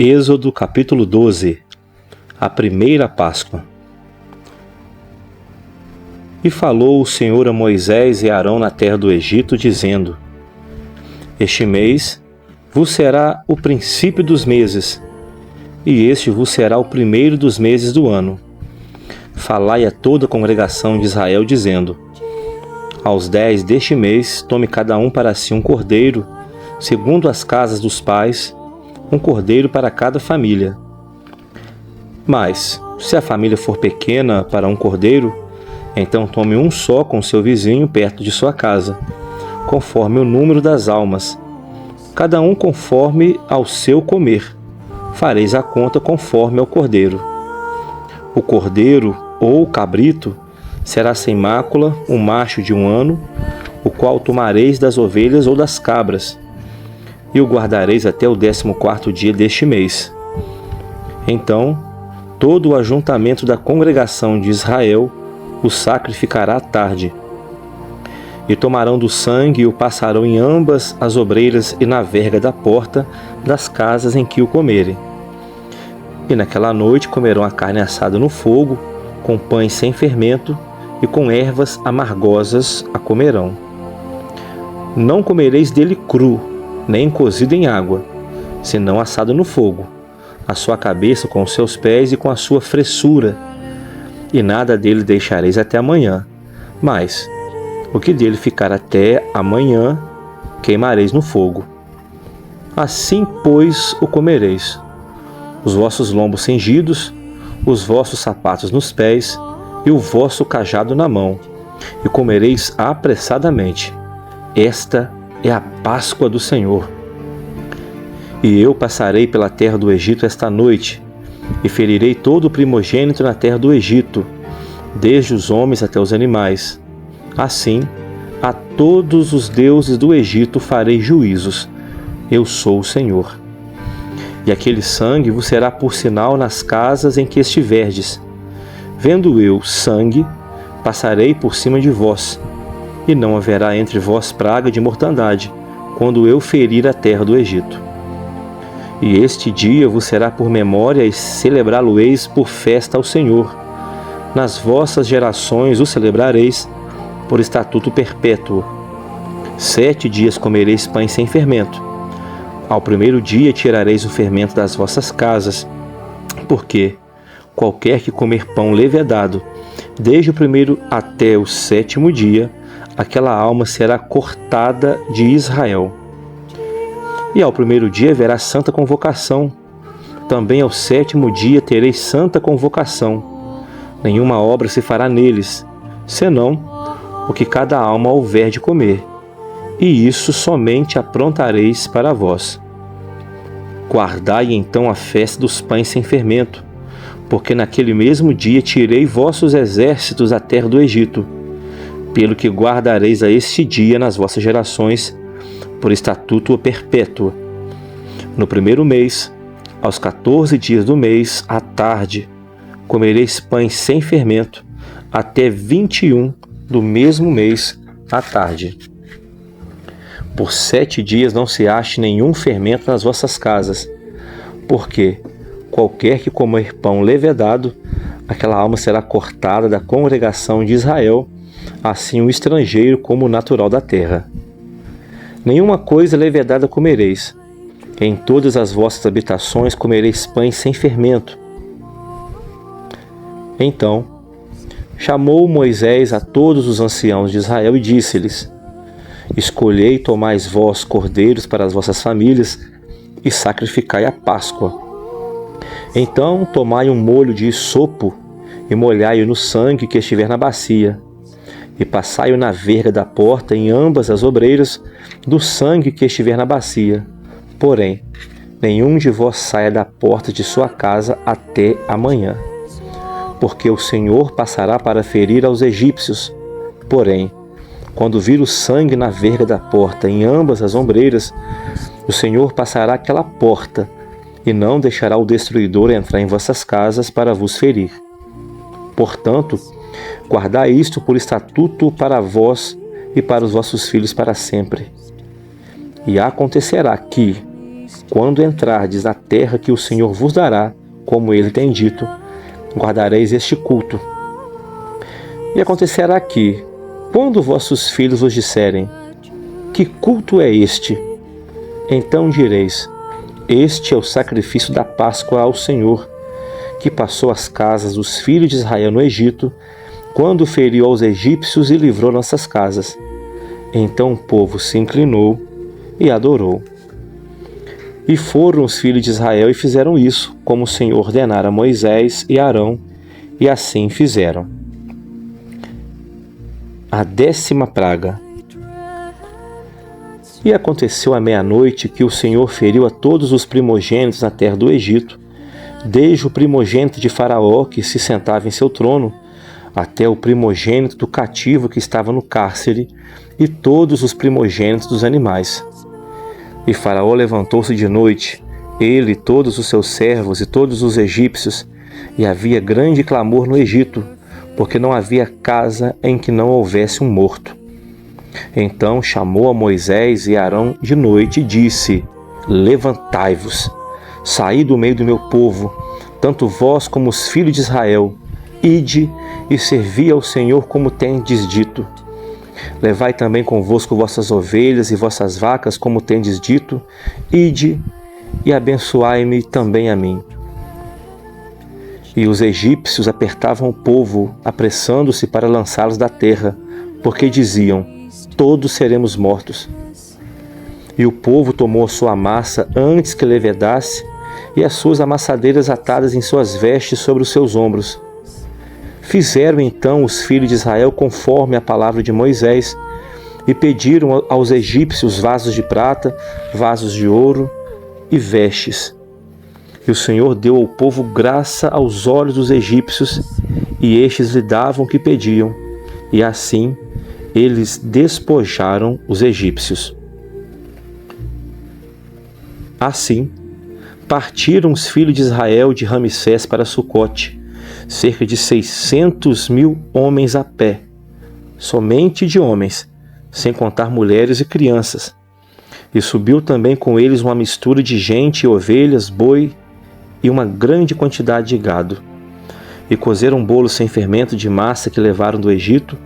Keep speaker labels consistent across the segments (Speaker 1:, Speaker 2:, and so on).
Speaker 1: Êxodo capítulo 12. A primeira Páscoa. E falou o Senhor a Moisés e Arão na terra do Egito, dizendo: Este mês vos será o princípio dos meses, e este vos será o primeiro dos meses do ano. Falai a toda a congregação de Israel, dizendo: Aos 10 deste mês, tome cada um para si um cordeiro, segundo as casas dos pais, um cordeiro para cada família. Mas, se a família for pequena para um cordeiro, então tome um só com seu vizinho perto de sua casa, conforme o número das almas, cada um conforme ao seu comer. Fareis a conta conforme ao cordeiro. O cordeiro ou cabrito será sem mácula, um macho de 1 ano, o qual tomareis das ovelhas ou das cabras, e o guardareis até o 14º dia deste mês. Então, todo o ajuntamento da congregação de Israel o sacrificará à tarde. E tomarão do sangue e o passarão em ambas as obreiras e na verga da porta das casas em que o comerem. E naquela noite comerão a carne assada no fogo, com pães sem fermento, e com ervas amargosas a comerão. Não comereis dele cru, nem cozido em água, senão assado no fogo, a sua cabeça com os seus pés e com a sua fressura, e nada dele deixareis até amanhã. Mas o que dele ficar até amanhã, queimareis no fogo. Assim, pois, o comereis: os vossos lombos cingidos, os vossos sapatos nos pés, e o vosso cajado na mão, e comereis apressadamente. Esta é a Páscoa do Senhor. E eu passarei pela terra do Egito esta noite, e ferirei todo o primogênito na terra do Egito, desde os homens até os animais. Assim, a todos os deuses do Egito farei juízos. Eu sou o Senhor. E aquele sangue vos será por sinal nas casas em que estiverdes. Vendo eu sangue, passarei por cima de vós, e não haverá entre vós praga de mortandade, quando eu ferir a terra do Egito. E este dia vos será por memória, e celebrá-lo-eis por festa ao Senhor. Nas vossas gerações o celebrareis por estatuto perpétuo. 7 dias comereis pães sem fermento. Ao primeiro dia tirareis o fermento das vossas casas, porque qualquer que comer pão levedado, desde o primeiro até o 7º dia, aquela alma será cortada de Israel. E ao primeiro dia haverá santa convocação. Também ao 7º dia tereis santa convocação. Nenhuma obra se fará neles, senão o que cada alma houver de comer. E isso somente aprontareis para vós. Guardai então a festa dos pães sem fermento, porque naquele mesmo dia tirei vossos exércitos da terra do Egito, pelo que guardareis a este dia nas vossas gerações, por estatuto perpétuo. No primeiro mês, aos 14 dias do mês, à tarde, comereis pães sem fermento, até 21 do mesmo mês, à tarde. Por 7 dias não se ache nenhum fermento nas vossas casas, porque qualquer que comer pão levedado, aquela alma será cortada da congregação de Israel, assim o estrangeiro como o natural da terra. Nenhuma coisa levedada comereis. Em todas as vossas habitações comereis pães sem fermento. Então chamou Moisés a todos os anciãos de Israel e disse-lhes: Escolhei e tomais vós cordeiros para as vossas famílias e sacrificai a Páscoa. Então tomai um molho de hisopo e molhai-o no sangue que estiver na bacia, e passai-o na verga da porta em ambas as obreiras do sangue que estiver na bacia. Porém, nenhum de vós saia da porta de sua casa até amanhã, porque o Senhor passará para ferir aos egípcios. Porém, quando vir o sangue na verga da porta em ambas as ombreiras, o Senhor passará aquela porta, e não deixará o destruidor entrar em vossas casas para vos ferir. Portanto, guardai isto por estatuto para vós e para os vossos filhos para sempre. E acontecerá que, quando entrardes na terra que o Senhor vos dará, como ele tem dito, guardareis este culto. E acontecerá que, quando vossos filhos vos disserem: que culto é este? Então direis: este é o sacrifício da Páscoa ao Senhor, que passou as casas dos filhos de Israel no Egito, quando feriu aos egípcios e livrou nossas casas. Então o povo se inclinou e adorou. E foram os filhos de Israel e fizeram isso, como o Senhor ordenara a Moisés e Arão, e assim fizeram. A 10ª praga. E aconteceu à meia-noite que o Senhor feriu a todos os primogênitos na terra do Egito, desde o primogênito de Faraó, que se sentava em seu trono, até o primogênito do cativo que estava no cárcere, e todos os primogênitos dos animais. E Faraó levantou-se de noite, ele, todos os seus servos e todos os egípcios, e havia grande clamor no Egito, porque não havia casa em que não houvesse um morto. Então chamou a Moisés e Arão de noite e disse: levantai-vos, saí do meio do meu povo, tanto vós como os filhos de Israel, ide e servi ao Senhor como tendes dito. Levai também convosco vossas ovelhas e vossas vacas, como tendes dito, ide e abençoai-me também a mim. E os egípcios apertavam o povo, apressando-se para lançá-los da terra, porque diziam: todos seremos mortos. E o povo tomou a sua massa antes que levedasse, e as suas amassadeiras atadas em suas vestes sobre os seus ombros. Fizeram então os filhos de Israel conforme a palavra de Moisés, e pediram aos egípcios vasos de prata, vasos de ouro e vestes. E o Senhor deu ao povo graça aos olhos dos egípcios, e estes lhe davam o que pediam, e assim eles despojaram os egípcios. Assim, partiram os filhos de Israel de Ramsés para Sucote, cerca de 600.000 homens a pé, somente de homens, sem contar mulheres e crianças. E subiu também com eles uma mistura de gente, ovelhas, boi e uma grande quantidade de gado. E cozeram bolos sem fermento de massa que levaram do Egito,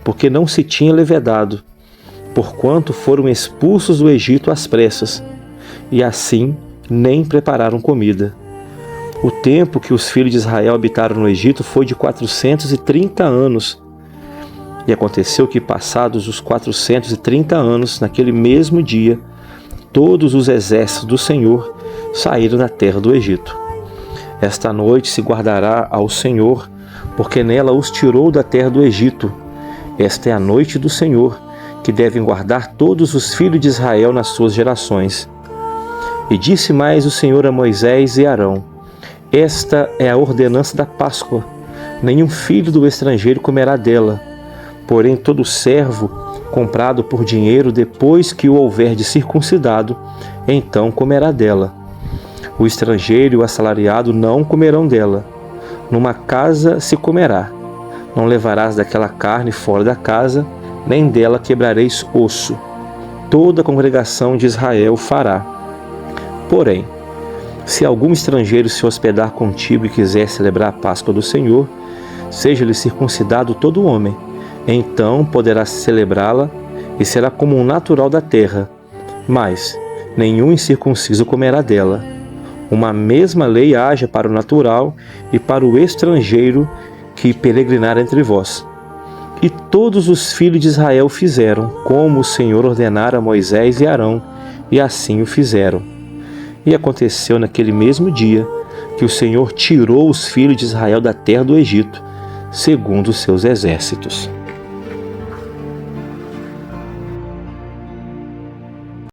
Speaker 1: porque não se tinha levedado, porquanto foram expulsos do Egito às pressas, e assim nem prepararam comida. O tempo que os filhos de Israel habitaram no Egito foi de 430 anos. E aconteceu que, passados os 430 anos, naquele mesmo dia, todos os exércitos do Senhor saíram da terra do Egito. Esta noite se guardará ao Senhor, porque nela os tirou da terra do Egito. Esta é a noite do Senhor, que devem guardar todos os filhos de Israel nas suas gerações. E disse mais o Senhor a Moisés e Arão: esta é a ordenança da Páscoa. Nenhum filho do estrangeiro comerá dela. Porém, todo servo comprado por dinheiro, depois que o houver de circuncidado, então comerá dela. O estrangeiro e o assalariado não comerão dela. Numa casa se comerá. Não levarás daquela carne fora da casa, nem dela quebrareis osso. Toda a congregação de Israel fará. Porém, se algum estrangeiro se hospedar contigo e quiser celebrar a Páscoa do Senhor, seja-lhe circuncidado todo homem, então poderá celebrá-la e será como um natural da terra, mas nenhum incircunciso comerá dela. Uma mesma lei haja para o natural e para o estrangeiro que peregrinar entre vós. E todos os filhos de Israel fizeram, como o Senhor ordenara a Moisés e Arão, e assim o fizeram. E aconteceu naquele mesmo dia que o Senhor tirou os filhos de Israel da terra do Egito, segundo os seus exércitos.